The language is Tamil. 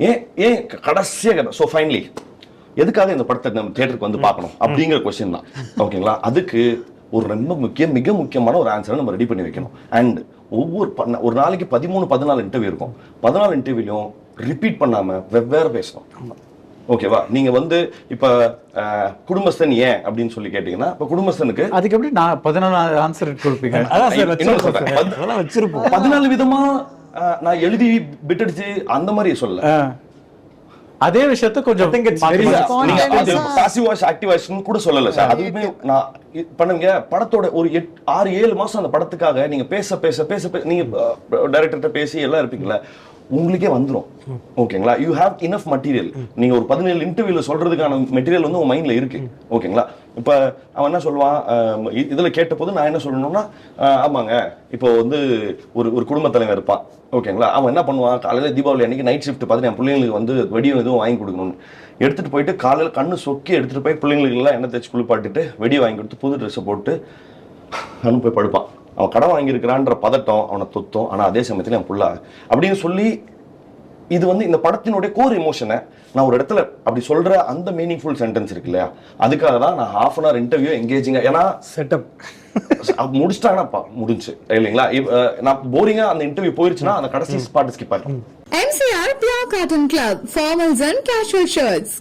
ஏன் ஏன் கடைசியாக ஸோ ஃபைனலி எதுக்காக இந்த படத்தை நம்ம தியேட்டருக்கு வந்து பார்க்கணும் அப்படிங்கிற கொஸ்டின் தான். ஓகேங்களா? அதுக்கு ஒரு ரொம்ப மிக முக்கியமான ஒரு ஆன்சரை நம்ம ரெடி பண்ணி வைக்கணும். அண்ட் ஒரு நாளைக்கு 13-14 இன்டர்வியூ இருக்கும். 14 இன்டர்வியூலையும் ரிப்பீட் பண்ணாம வெவ்வேறு பேசணும். ஓகேவா? நீங்க வந்து இப்ப குடும்பஸ்தன் ஏன் அப்படின்னு சொல்லி கேட்டீங்கன்னா, இப்ப குடும்பஸ்தனுக்கு அதுக்கு எப்படி நான் 14 ஆன்சர் கொடுப்பீங்க? 14 விதமா நான் எழுதி பிட்டடிச்சு அந்த மாதிரி சொல்ல. அதே விஷயத்த கொஞ்சம் பாசிவ் வாய்ஸ் ஆக்டிவ் வாய்ஸ்னு கூட சொல்லல சார். அதுவுமே நான் பண்ணுங்க. படத்தோட ஒரு 6-7 மாசம் அந்த படத்துக்காக நீங்க பேச பேச பேச நீங்க டைரக்டர்கிட்ட பேசி எல்லாம் இருப்பீங்களா, உங்களுக்கே வந்துடும். ஓகேங்களா? You have enough material. நீங்க ஒரு 17 இன்டர்வியூல சொல்றதுக்கான மெட்டீரியல் வந்து உங்க மைண்ட்ல இருக்கு. ஓகேங்களா? இப்ப அவன் என்ன சொல்லுவான், இதுல கேட்ட போது நான் என்ன சொல்லணும்னா, ஆமாங்க இப்போ வந்து ஒரு குடும்ப தலைவர் இருப்பான். ஓகேங்களா? அவன் என்ன பண்ணுவான், காலையில தீபாவளி அன்னைக்கு நைட் ஷிஃப்ட் பார்த்து என் பிள்ளைங்களுக்கு வந்து வெடியும் எதுவும் வாங்கி கொடுக்கணும்னு எடுத்துட்டு போயிட்டு காலையில கண்ணு சொக்கி எடுத்துட்டு போய் பிள்ளைங்களுக்கு எல்லாம் எண்ணெய் தேய்ச்சி குளிப்பாட்டிட்டு வெடியை வாங்கி கொடுத்து புது ட்ரெஸ்ஸை போட்டு அவனு போய் படுப்பான். அவன் கடன் வாங்கியிருக்கிறான்ற பதட்டம் அவனை தொத்தும். ஆனா அதே சமயத்துல என் புள்ள அப்படின்னு சொல்லி, இது வந்து இந்த படத்தினுடைய கோர் எமோஷனை நான் ஒரு இடத்துல அப்படி சொல்ற அந்த மீனிங்ஃபுல் சென்டென்ஸ் இருக்கு இல்லையா, அதுக்காக தான் நான் ½ hour இன்டர்வியூ எங்கேஜிங்கா. ஏன்னா செட்டப் முடிச்சிட்டாங்கன்னா முடிஞ்சு இல்லைங்களா? நான் போரிங்கா அந்த இன்டர்வியூ போயிருச்சுன்னா அந்த கடைசி ஸ்பாட் ஸ்கிப் ஆயிடும். MCR Pure Cotton Club, formals and casual shirts.